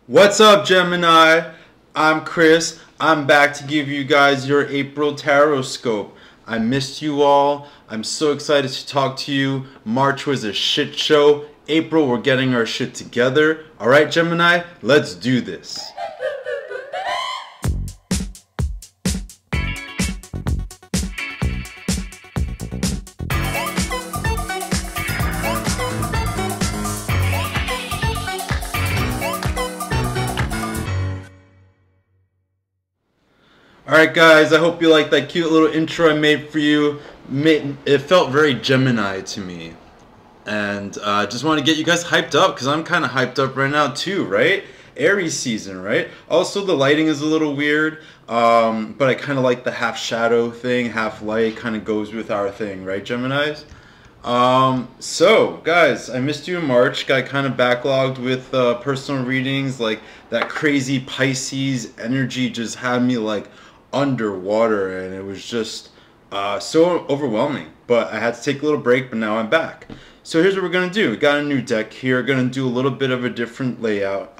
What's up, Gemini? I'm Chris. I'm back to give you guys your April tarot scope. I missed you all. I'm so excited to talk to you. March was a shit show. April, we're getting our shit together. All right, Gemini, let's do this. Alright guys, I hope you liked that cute little intro I made for you. It felt very Gemini to me. And I just want to get you guys hyped up because I'm kind of hyped up right now too, right? Aries season, right? Also the lighting is a little weird, but I kind of like the half shadow thing, half light, kind of goes with our thing, right, Geminis? So guys, I missed you in March. Got kind of backlogged with personal readings. Like that crazy Pisces energy just had me like underwater, and it was just so overwhelming. But I had to take a little break, but now I'm back. So here's what we're gonna do. We got a new deck here. Gonna do a little bit of a different layout.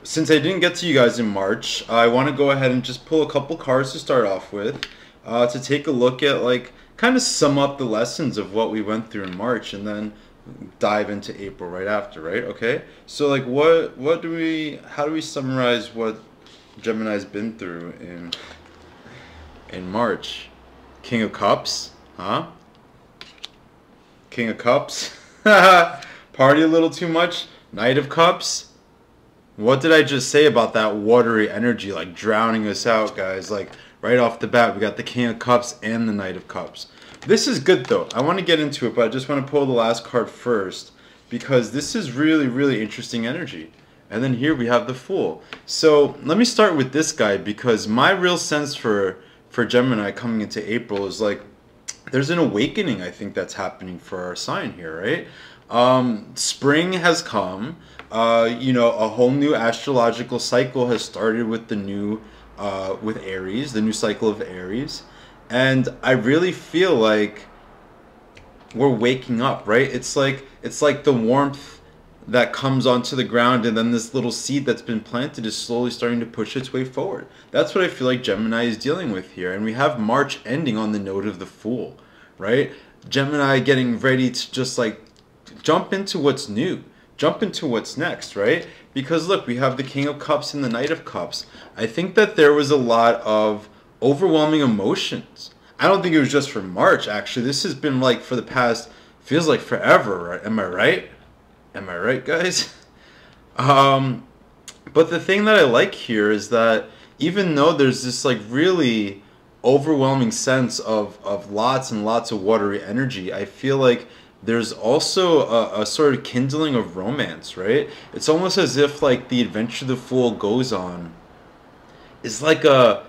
Since I didn't get to you guys in March, I want to go ahead and just pull a couple cards to start off with, to take a look at, like, kind of sum up the lessons of what we went through in March, and then dive into April right after, right? Okay. So like, how do we summarize what Gemini's been through in March? King of Cups, huh? King of Cups. Party a little too much. Knight of Cups. What did I just say about that watery energy, like drowning us out, guys? Like right off the bat, we got the King of Cups and the Knight of Cups. This is good though. I want to get into it, but I just want to pull the last card first because this is really, really interesting energy. And then here we have the Fool. So let me start with this guy because my real sense for Gemini coming into April is like there's an awakening, I think, that's happening for our sign here, right? Spring has come. You know, a whole new astrological cycle has started with the new, with Aries, the new cycle of Aries. And I really feel like we're waking up, right? It's like the warmth that comes onto the ground, and then this little seed that's been planted is slowly starting to push its way forward. That's what I feel like Gemini is dealing with here. And we have March ending on the note of the Fool, right? Gemini getting ready to just like jump into what's new, jump into what's next, right? Because look, we have the King of Cups and the Knight of Cups. I think that there was a lot of overwhelming emotions. I don't think it was just for March, actually. This has been like for the past, feels like forever, right? Am I right? Am I right, guys? But the thing that I like here is that even though there's this like really overwhelming sense of lots and lots of watery energy, I feel like there's also a sort of kindling of romance, right? It's almost as if like the adventure the Fool goes on is like a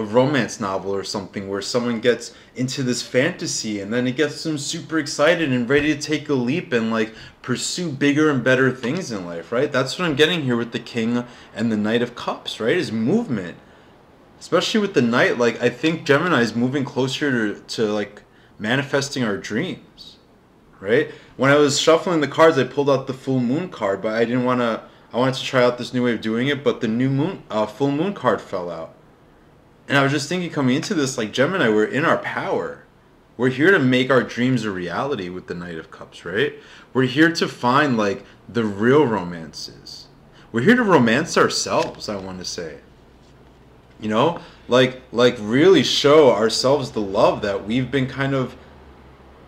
romance novel or something where someone gets into this fantasy and then it gets them super excited and ready to take a leap and like pursue bigger and better things in life, right? That's what I'm getting here with the King and the Knight of Cups, right? Is movement. Especially with the Knight, like I think Gemini is moving closer to like manifesting our dreams, right? When I was shuffling the cards, I pulled out the full moon card, but I wanted to try out this new way of doing it, but the new moon, full moon card fell out. And I was just thinking coming into this, like Gemini, we're in our power. We're here to make our dreams a reality with the Knight of Cups, right? We're here to find like the real romances. We're here to romance ourselves, I want to say. You know, like really show ourselves the love that we've been kind of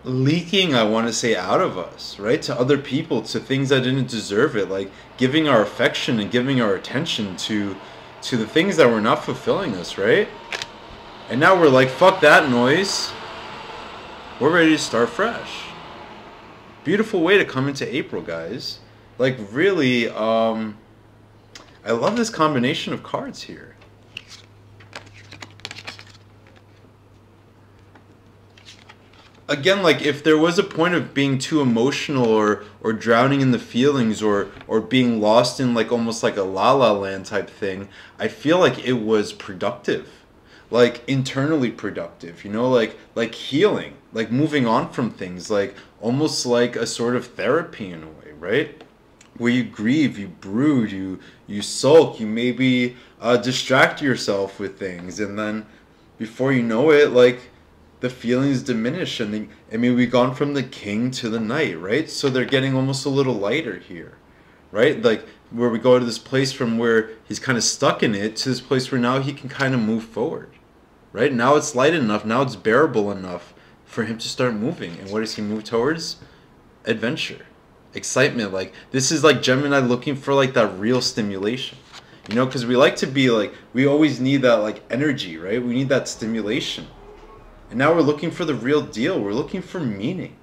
leaking, I want to say, out of us, right? To other people, to things that didn't deserve it, like giving our affection and giving our attention to the things that were not fulfilling us, right? And now we're like, fuck that noise. We're ready to start fresh. Beautiful way to come into April, guys. Like really, I love this combination of cards here. Again, like if there was a point of being too emotional or drowning in the feelings or being lost in like almost like a la la land type thing, I feel like it was productive, like internally productive, you know, like healing, like moving on from things, like almost like a sort of therapy in a way, right? where you grieve, you brood, you sulk, you maybe distract yourself with things, and then before you know it, like the feelings diminish, and I mean, we've gone from the king to the knight, right? So they're getting almost a little lighter here, right? Like where we go to this place from where he's kind of stuck in it to this place where now he can kind of move forward, right? Now it's light enough, now it's bearable enough for him to start moving. And what does he move towards? Adventure, excitement. Like this is like Gemini looking for like that real stimulation, you know, because we like to be like, we always need that like energy, right? We need that stimulation. And now we're looking for the real deal. We're looking for meaning.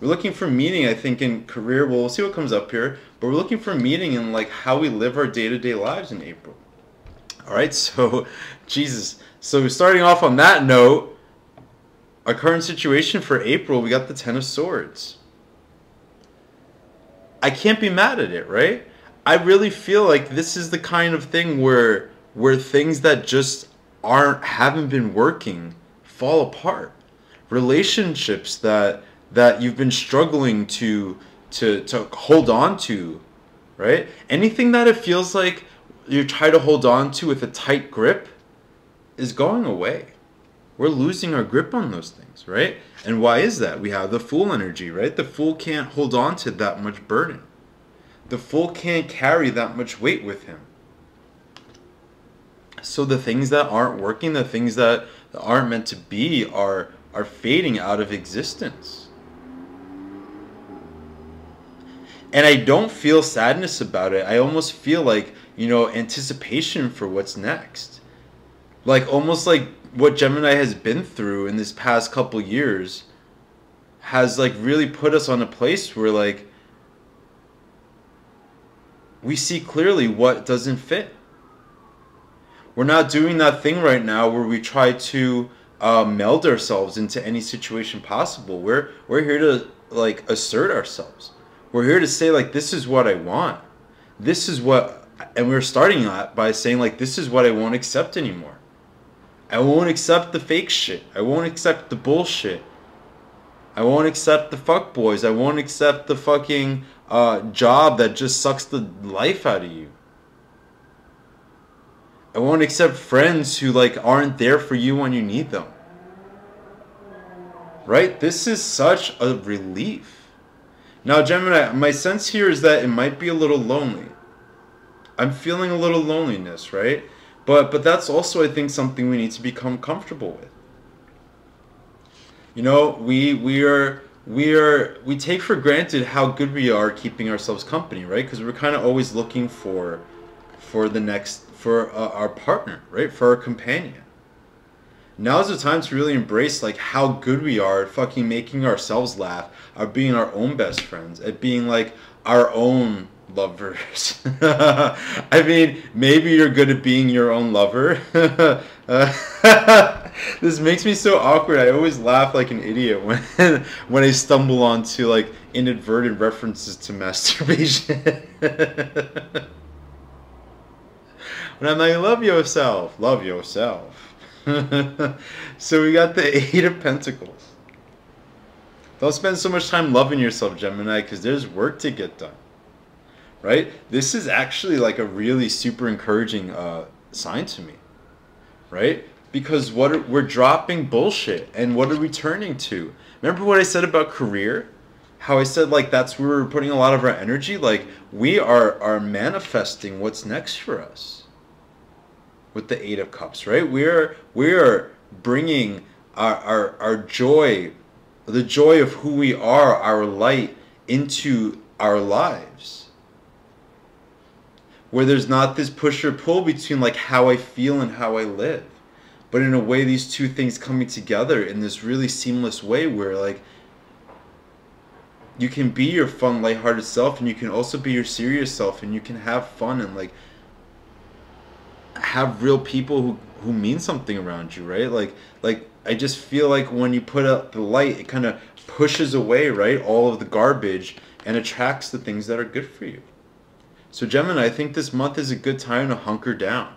We're looking for meaning, I think, in career. Well, we'll see what comes up here, but we're looking for meaning in like how we live our day-to-day lives in April. All right, so Jesus. So starting off on that note, our current situation for April, we got the Ten of Swords. I can't be mad at it, right? I really feel like this is the kind of thing where things that just haven't been working fall apart. Relationships that you've been struggling to hold on to, right? Anything that it feels like you try to hold on to with a tight grip is going away. We're losing our grip on those things, right? And why is that? We have the Fool energy, right? The Fool can't hold on to that much burden. The Fool can't carry that much weight with him. So the things that aren't working, the things that aren't meant to be are fading out of existence. And I don't feel sadness about it. I almost feel like, you know, anticipation for what's next. Like almost like what Gemini has been through in this past couple years has like really put us on a place where like we see clearly what doesn't fit. We're not doing that thing right now where we try to meld ourselves into any situation possible. We're here to like assert ourselves. We're here to say like, this is what I want. This is what, and we're starting that by saying like, this is what I won't accept anymore. I won't accept the fake shit. I won't accept the bullshit. I won't accept the fuckboys. I won't accept the fucking job that just sucks the life out of you. I won't accept friends who like aren't there for you when you need them. Right? This is such a relief. Now, Gemini, my sense here is that it might be a little lonely. I'm feeling a little loneliness, right? But that's also, I think, something we need to become comfortable with. You know, we take for granted how good we are keeping ourselves company, right? Because we're kind of always looking for our partner, right? For our companion. Now's the time to really embrace like how good we are at fucking making ourselves laugh, at being our own best friends, at being like our own lovers. I mean, maybe you're good at being your own lover. This makes me so awkward. I always laugh like an idiot when I stumble onto like inadvertent references to masturbation. When I'm like, love yourself, love yourself. So we got the Eight of Pentacles. Don't spend so much time loving yourself, Gemini, because there's work to get done. Right? This is actually like a really super encouraging sign to me. Right? Because we're dropping bullshit, and what are we turning to? Remember what I said about career? How I said like that's where we're putting a lot of our energy? Like we are manifesting what's next for us. With the Eight of Cups, right? We are bringing our joy, the joy of who we are, our light into our lives. Where there's not this push or pull between like how I feel and how I live. But in a way, these two things coming together in this really seamless way where like you can be your fun, lighthearted self, and you can also be your serious self, and you can have fun and like have real people who mean something around you, right? Like I just feel like when you put up the light, it kind of pushes away, right, all of the garbage and attracts the things that are good for you. So Gemini, I think this month is a good time to hunker down.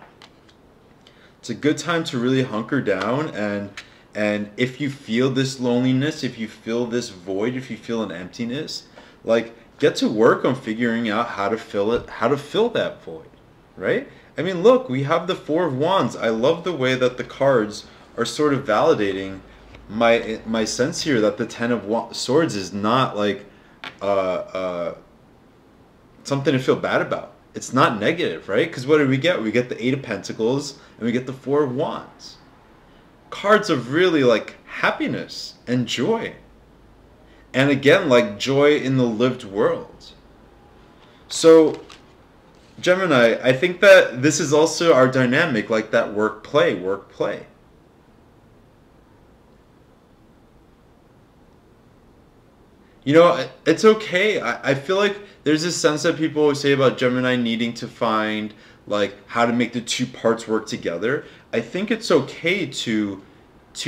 It's a good time to really hunker down, and if you feel this loneliness, if you feel this void, if you feel an emptiness, like get to work on figuring out how to fill it, how to fill that void, right? I mean, look, we have the Four of Wands. I love the way that the cards are sort of validating my sense here that the Ten of Swords is not like something to feel bad about. It's not negative, right? Because what do we get? We get the Eight of Pentacles and we get the Four of Wands. Cards of really like happiness and joy. And again, like joy in the lived world. So, Gemini, I think that this is also our dynamic, like that work, play, work, play. You know, it's okay. I feel like there's this sense that people always say about Gemini needing to find like how to make the two parts work together. I think it's okay to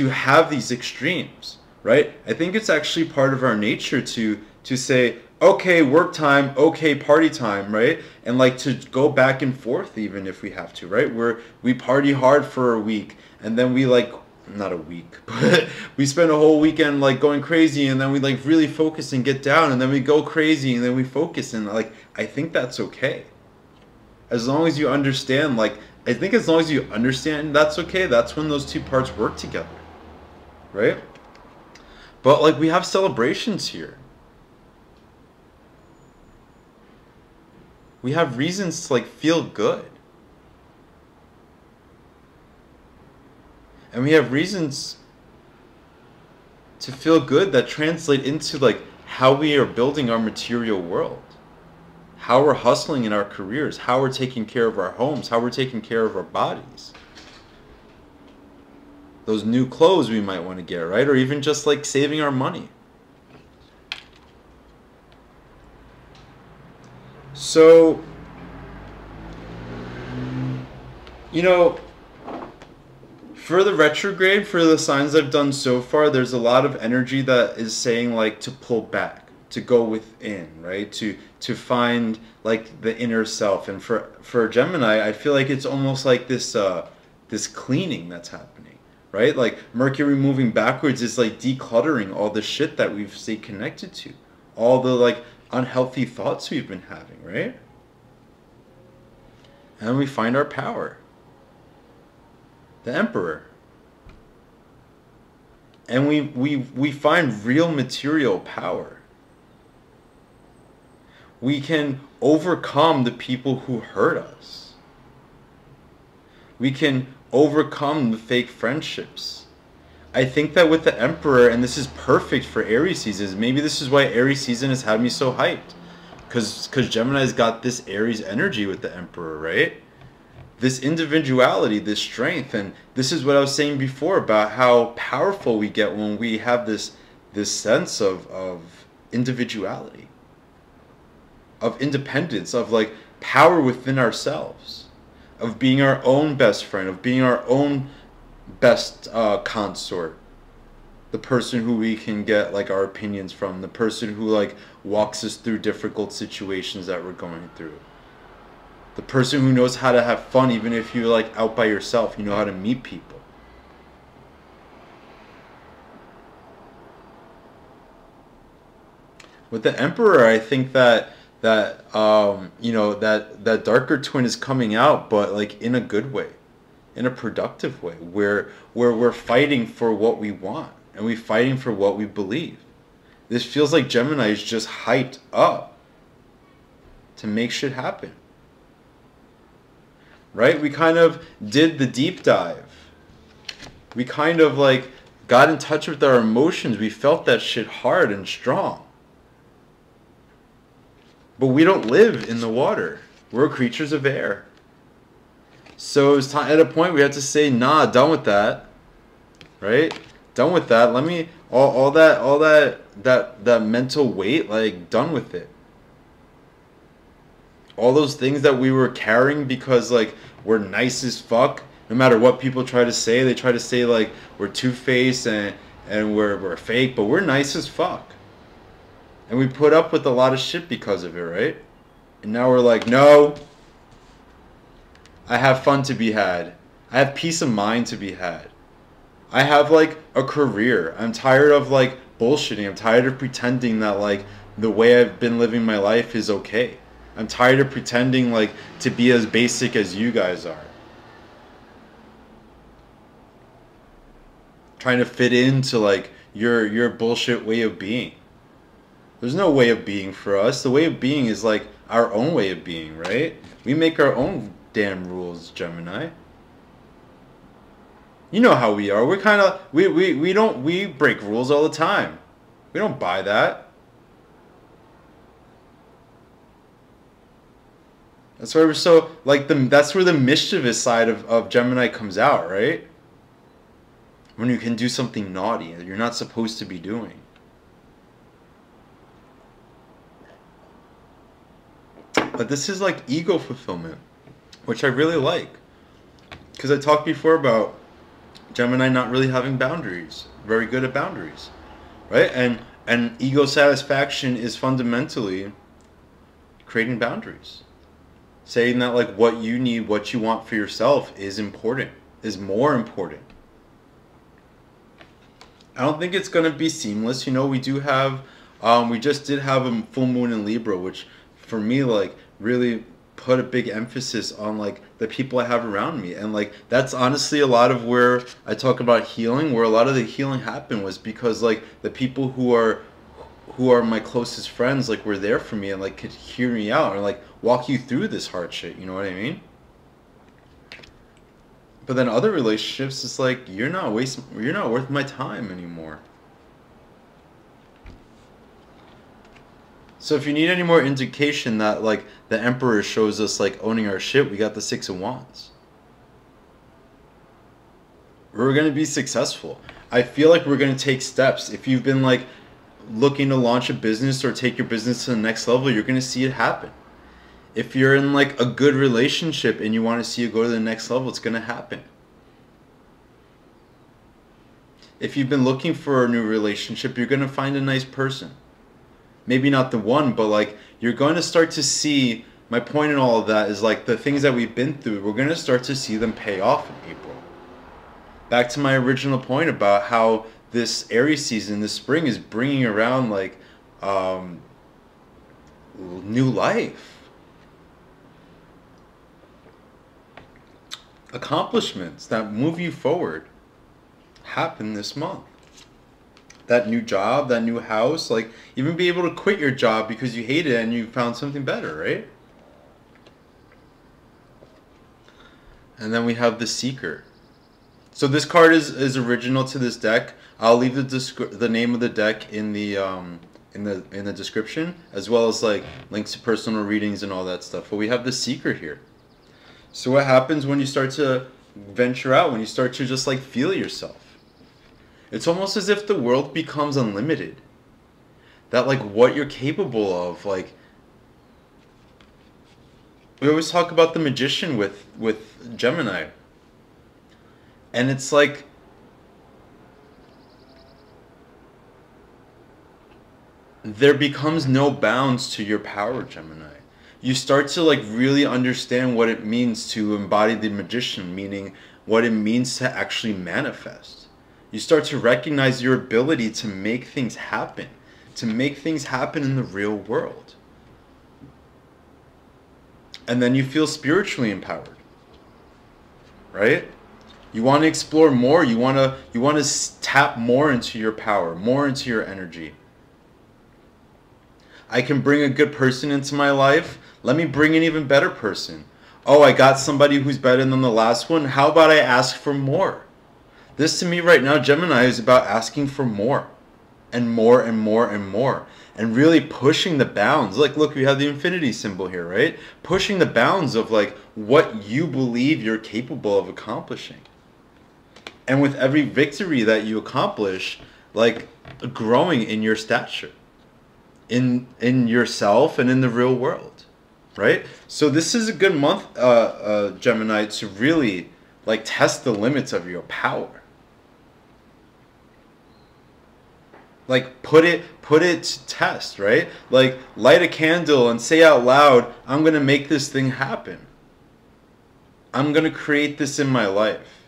have these extremes, right? I think it's actually part of our nature to say, okay, work time, okay, party time, right? And like to go back and forth even if we have to, right? Where we party hard for a week and then we like, not a week, but we spend a whole weekend like going crazy and then we like really focus and get down and then we go crazy and then we focus and like, I think that's okay. As long as you understand, like, I think as long as you understand that's okay, that's when those two parts work together, right? But like we have celebrations here. We have reasons to like feel good. And we have reasons to feel good that translate into like how we are building our material world. How we're hustling in our careers, how we're taking care of our homes, how we're taking care of our bodies. Those new clothes we might want to get, right? Or even just like saving our money. So, you know, for the retrograde, for the signs I've done so far, there's a lot of energy that is saying like to pull back, to go within, right? To find like the inner self. And for Gemini, I feel like it's almost like this this cleaning that's happening, right? Like Mercury moving backwards is like decluttering all the shit that we've stayed connected to, all the like unhealthy thoughts we've been having, right? And we find our power. The Emperor. And we find real material power. We can overcome the people who hurt us. We can overcome the fake friendships. I think that with the Emperor, and this is perfect for Aries seasons, maybe this is why Aries season has had me so hyped. Because Gemini's got this Aries energy with the Emperor, right? This individuality, this strength, and this is what I was saying before about how powerful we get when we have this sense of individuality, of independence, of like power within ourselves, of being our own best friend, of being our own best consort, the person who we can get like our opinions from, the person who like walks us through difficult situations that we're going through. The person who knows how to have fun even if you're like out by yourself. You know how to meet people. With the Emperor, I think that you know, that darker twin is coming out, but like in a good way, in a productive way, where we're fighting for what we want and we're fighting for what we believe. This feels like Gemini is just hyped up to make shit happen. Right? We kind of did the deep dive. We kind of like got in touch with our emotions. We felt that shit hard and strong. But we don't live in the water. We're creatures of air. So it was time, at a point we had to say, nah, done with that. Right? Done with that. Let me all that mental weight, like done with it. All those things that we were carrying because like we're nice as fuck. No matter what people try to say, they try to say like we're two-faced and we're fake, but we're nice as fuck. And we put up with a lot of shit because of it, right? And now we're like, no. I have fun to be had. I have peace of mind to be had. I have like a career. I'm tired of like bullshitting. I'm tired of pretending that like the way I've been living my life is okay. I'm tired of pretending like to be as basic as you guys are. Trying to fit into like your bullshit way of being. There's no way of being for us. The way of being is like our own way of being, right? We make our own damn rules, Gemini. You know how we are. We're kind of we break rules all the time. We don't buy that. That's why we're so like that's where the mischievous side of Gemini comes out, right? When you can do something naughty that you're not supposed to be doing. But this is like ego fulfillment, which I really like. Because I talked before about Gemini not really having boundaries, very good at boundaries, right? And ego satisfaction is fundamentally creating boundaries. Saying that like what you need, what you want for yourself is important, is more important. I don't think it's going to be seamless. You know, we do have, we just did have a full moon in Libra, which for me, like, really put a big emphasis on, like, the people I have around me. And, like, that's honestly a lot of where I talk about healing, where a lot of the healing happened was because, like, the people who are my closest friends, like, were there for me and, like, could hear me out and, like, walk you through this hard shit. You know what I mean? But then other relationships, it's like you're not worth my time anymore. So if you need any more indication that like the Emperor shows us like owning our shit, we got the Six of Wands. We're gonna be successful. I feel like we're gonna take steps. If you've been like looking to launch a business or take your business to the next level, you're gonna see it happen. If you're in like a good relationship and you want to see it go to the next level, it's going to happen. If you've been looking for a new relationship, you're going to find a nice person. Maybe not the one, but like you're going to start to see, my point in all of that is like the things that we've been through, we're going to start to see them pay off in April. Back to my original point about how this Aries season, this spring is bringing around like new life. Accomplishments that move you forward happen this month. That new job, that new house, like even be able to quit your job because you hate it and you found something better, right? And then we have the Seeker. So this card is original to this deck. I'll leave the name of the deck in the description, as well as like links to personal readings and all that stuff. But we have the Seeker here. So what happens when you start to venture out, when you start to just like feel yourself? It's almost as if the world becomes unlimited. That like what you're capable of, like we always talk about the Magician with Gemini. And it's like there becomes no bounds to your power, Gemini. You start to like really understand what it means to embody the Magician, meaning what it means to actually manifest. You start to recognize your ability to make things happen in the real world. And then you feel spiritually empowered, right? You want to explore more. You want to tap more into your power, more into your energy. I can bring a good person into my life. Let me bring an even better person. Oh, I got somebody who's better than the last one. How about I ask for more? This to me right now, Gemini, is about asking for more. And more and more and more. And really pushing the bounds. Like, look, we have the infinity symbol here, right? Pushing the bounds of like what you believe you're capable of accomplishing. And with every victory that you accomplish, like growing in your stature. In yourself and in the real world, right? So this is a good month, Gemini, to really like test the limits of your power. Like put it to test, right? Like light a candle and say out loud, I'm gonna make this thing happen. I'm gonna create this in my life.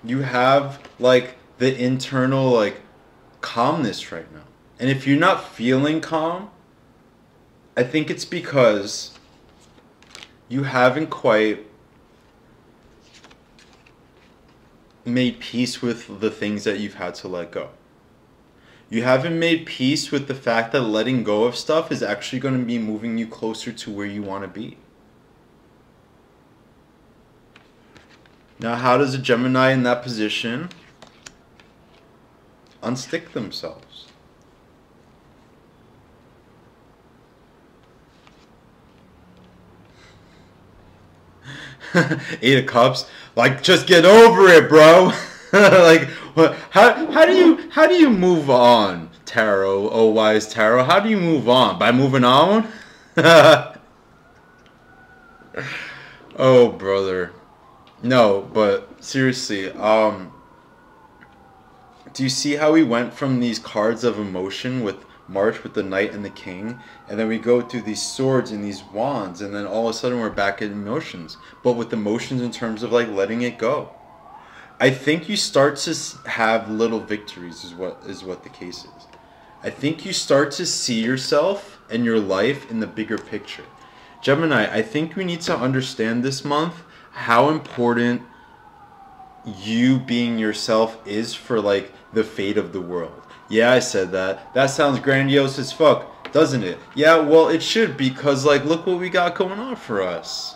You have like the internal like calmness right now. And if you're not feeling calm, I think it's because you haven't quite made peace with the things that you've had to let go. You haven't made peace with the fact that letting go of stuff is actually going to be moving you closer to where you want to be. Now, how does a Gemini in that position unstick themselves? Eight of Cups, like, just get over it, bro. Like, what? How do you move on, Tarot? Oh, wise Tarot. How do you move on? By moving on? Oh, brother. No, but seriously, do you see how we went from these cards of emotion with March with the Knight and the King, and then we go through these swords and these wands, and then all of a sudden we're back at emotions, but with emotions in terms of like letting it go. I think you start to have little victories is what the case is. I think you start to see yourself and your life in the bigger picture. Gemini, I think we need to understand this month how important you being yourself is for like the fate of the world. Yeah, I said that. That sounds grandiose as fuck, doesn't it? Yeah, well, it should, because like look what we got going on for us.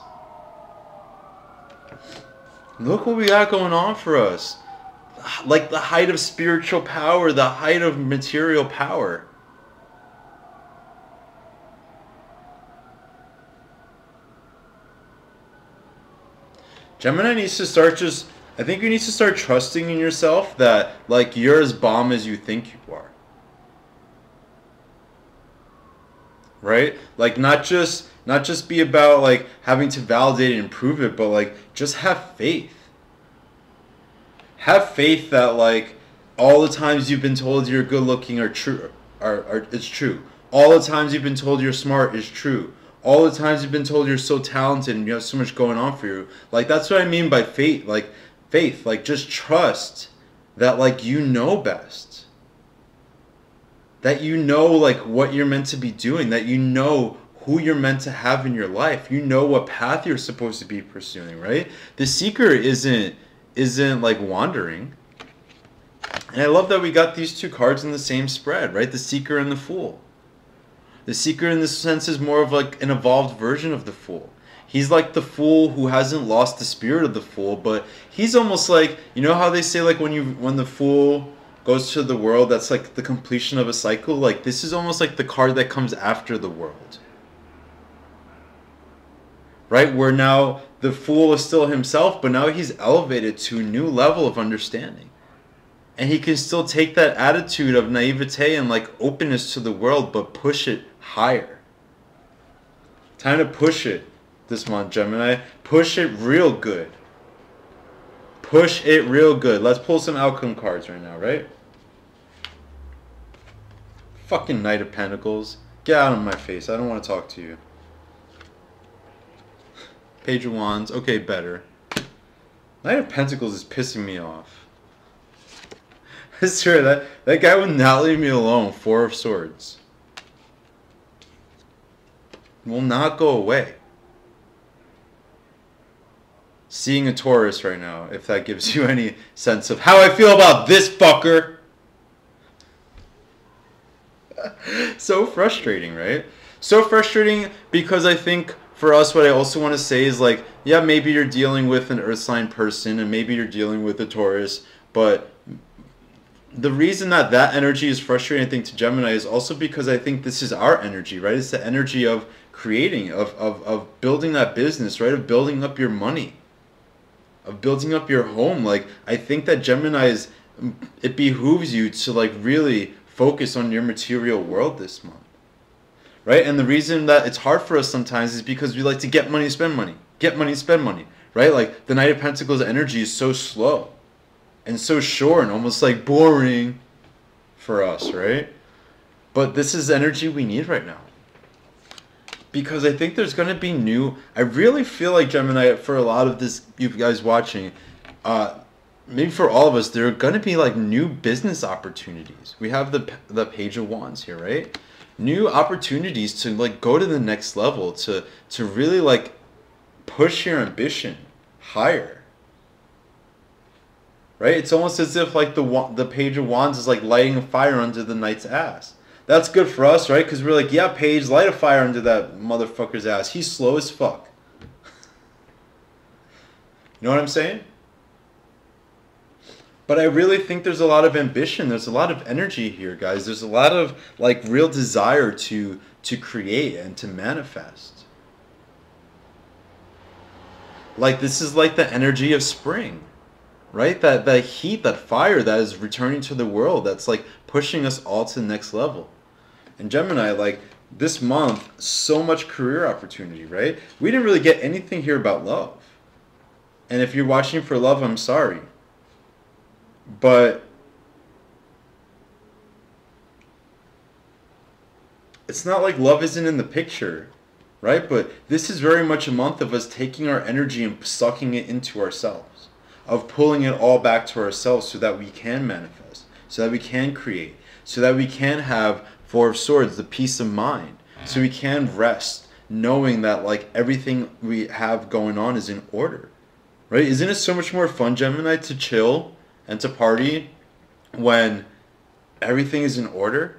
Look what we got going on for us. Like the height of spiritual power, the height of material power. Gemini needs to start I think you need to start trusting in yourself that like you're as bomb as you think you are. Right? Like not just be about like having to validate and prove it, but like just have faith. Have faith that like all the times you've been told you're good looking are true it's true. All the times you've been told you're smart is true. All the times you've been told you're so talented and you have so much going on for you. Like that's what I mean by faith. Like faith, like just trust that like you know best. That you know like what you're meant to be doing, that you know who you're meant to have in your life. You know what path you're supposed to be pursuing, right? The seeker isn't like wandering. And I love that we got these two cards in the same spread, right? The seeker and the fool. The seeker in this sense is more of like an evolved version of the fool. He's like the fool who hasn't lost the spirit of the fool, but he's almost like, you know how they say like when the fool goes to the world, that's like the completion of a cycle. Like this is almost like the card that comes after the world. Right? Where now the fool is still himself, but now he's elevated to a new level of understanding. And he can still take that attitude of naivete and like openness to the world, but push it higher. Time to push it this month, Gemini. Push it real good. Push it real good. Let's pull some outcome cards right now, right? Fucking Knight of Pentacles. Get out of my face. I don't want to talk to you. Page of Wands. Okay, better. Knight of Pentacles is pissing me off. I swear that guy would not leave me alone. Four of Swords. Will not go away. Seeing a Taurus right now, if that gives you any sense of how I feel about this fucker. So frustrating, right? So frustrating because I think for us, what I also want to say is like, yeah, maybe you're dealing with an earth sign person and maybe you're dealing with a Taurus, but the reason that energy is frustrating, I think, to Gemini is also because I think this is our energy, right? It's the energy of creating, of building that business, right? Of building up your money, of building up your home. Like, I think that Gemini it behooves you to like really focus on your material world this month, right? And the reason that it's hard for us sometimes is because we like to get money, spend money, get money, spend money, right? Like the Knight of Pentacles energy is so slow and so short and almost like boring for us, right? But this is energy we need right now. Because I think there's going to be I really feel like Gemini, for a lot of this, you guys watching, maybe for all of us, there are going to be like new business opportunities. We have the Page of Wands here, right? New opportunities to like go to the next level, to really like push your ambition higher. Right? It's almost as if like the Page of Wands is like lighting a fire under the Knight's ass. That's good for us, right? Because we're like, yeah, Page, light a fire under that motherfucker's ass. He's slow as fuck. You know what I'm saying? But I really think there's a lot of ambition. There's a lot of energy here, guys. There's a lot of like real desire to create and to manifest. Like this is like the energy of spring, right? That heat, that fire that is returning to the world. That's like pushing us all to the next level. And Gemini, like this month, so much career opportunity, right? We didn't really get anything here about love. And if you're watching for love, I'm sorry. But it's not like love isn't in the picture, right? But this is very much a month of us taking our energy and sucking it into ourselves, of pulling it all back to ourselves so that we can manifest, so that we can create, so that we can have Four of Swords, the peace of mind, so we can rest knowing that like everything we have going on is in order, right? Isn't it so much more fun, Gemini, to chill and to party when everything is in order,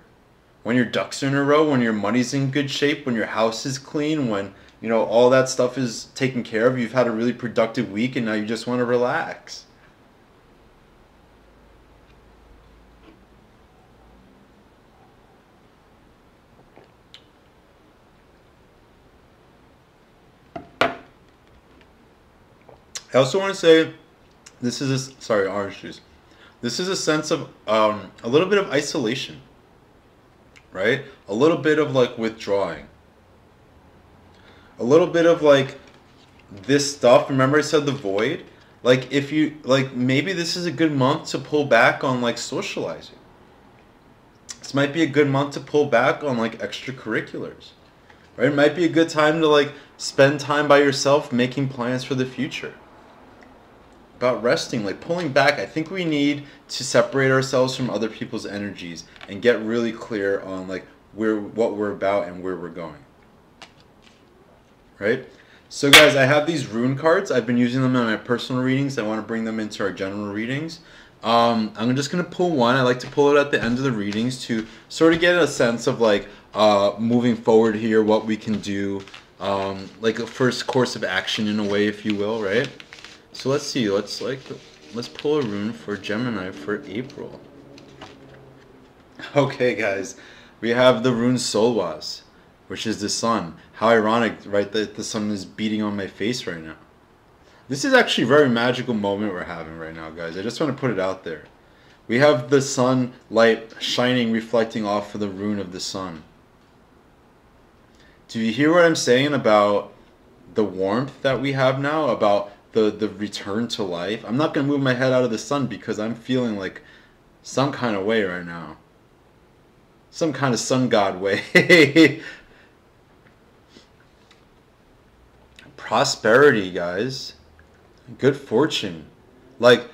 when your ducks are in a row, when your money's in good shape, when your house is clean, when you know all that stuff is taken care of, you've had a really productive week and now you just want to relax. I also want to say this is sorry, orange juice. This is a sense of a little bit of isolation, right? A little bit of like withdrawing. A little bit of like this stuff. Remember I said the void? Like if you like maybe this is a good month to pull back on like socializing. This might be a good month to pull back on like extracurriculars. Right? It might be a good time to like spend time by yourself making plans for the future. About resting, like pulling back. I think we need to separate ourselves from other people's energies and get really clear on like what we're about and where we're going. Right? So guys, I have these rune cards. I've been using them in my personal readings. I want to bring them into our general readings. I'm just going to pull one. I like to pull it at the end of the readings to sort of get a sense of like moving forward here, what we can do, like a first course of action in a way, if you will, right? So let's see, let's pull a rune for Gemini for April. Okay guys, we have the rune Solwas, which is the sun. How ironic, right, that the sun is beating on my face right now. This is actually a very magical moment we're having right now, guys. I just want to put it out there. We have the sun light shining, reflecting off of the rune of the sun. Do you hear what I'm saying about the warmth that we have now, about the return to life? I'm not going to move my head out of the sun because I'm feeling like some kind of way right now. Some kind of sun god way. Prosperity, guys. Good fortune. Like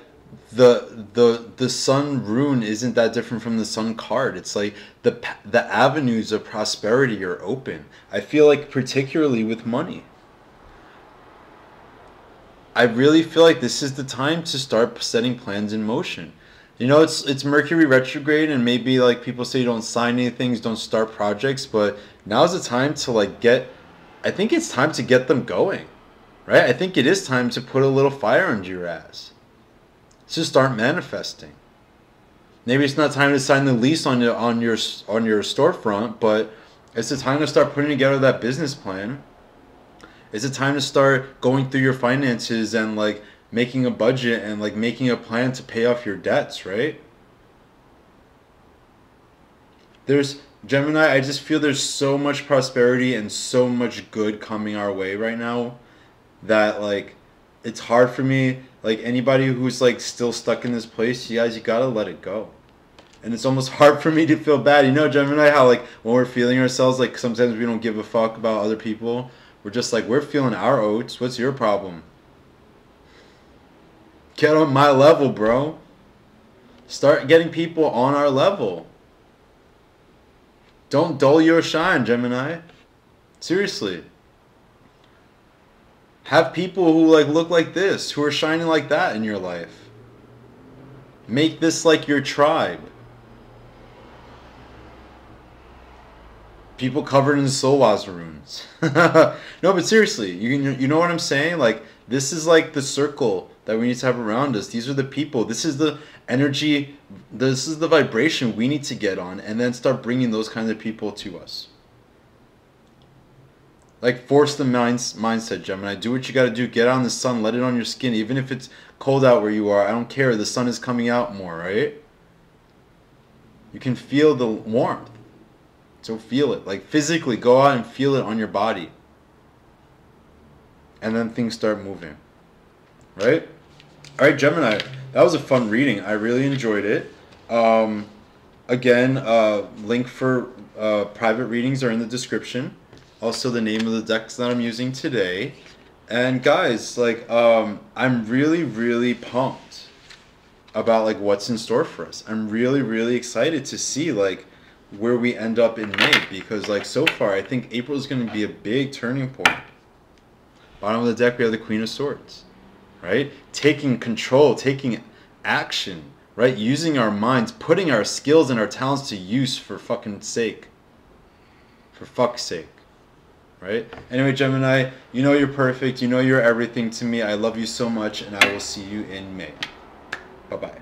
the sun rune isn't that different from the sun card. It's like the avenues of prosperity are open. I feel like particularly with money. I really feel like this is the time to start setting plans in motion. You know, it's Mercury Retrograde, and maybe like people say don't sign anything, don't start projects, but now's the time to like I think it's time to get them going, right? I think it is time to put a little fire under your ass. To start manifesting. Maybe it's not time to sign the lease on your storefront, but it's the time to start putting together that business plan. It's a time to start going through your finances and like making a budget and like making a plan to pay off your debts, right? There's Gemini, I just feel there's so much prosperity and so much good coming our way right now that like it's hard for me, like anybody who's like still stuck in this place, you guys, you gotta let it go. And it's almost hard for me to feel bad. You know, Gemini, how like when we're feeling ourselves, like sometimes we don't give a fuck about other people. We're just like, we're feeling our oats. What's your problem? Get on my level, bro. Start getting people on our level. Don't dull your shine, Gemini. Seriously. Have people who like look like this, who are shining like that in your life. Make this like your tribe. People covered in Solwaz runes. No, but seriously, you know what I'm saying? Like, this is like the circle that we need to have around us. These are the people. This is the energy. This is the vibration we need to get on, and then start bringing those kinds of people to us. Like, force the mindset, Gemini. Do what you got to do. Get out in the sun. Let it on your skin. Even if it's cold out where you are, I don't care. The sun is coming out more, right? You can feel the warmth. So feel it. Like, physically, go out and feel it on your body. And then things start moving. Right? Alright, Gemini. That was a fun reading. I really enjoyed it. Again, link for private readings are in the description. Also, the name of the decks that I'm using today. And guys, like, I'm really, really pumped about, like, what's in store for us. I'm really, really excited to see, like, where we end up in May. Because, like, so far, I think April is going to be a big turning point. Bottom of the deck, we have the Queen of Swords. Right? Taking control, taking action. Right? Using our minds, putting our skills and our talents to use for fucking sake. For fuck's sake. Right? Anyway, Gemini, you know you're perfect. You know you're everything to me. I love you so much, and I will see you in May. Bye-bye.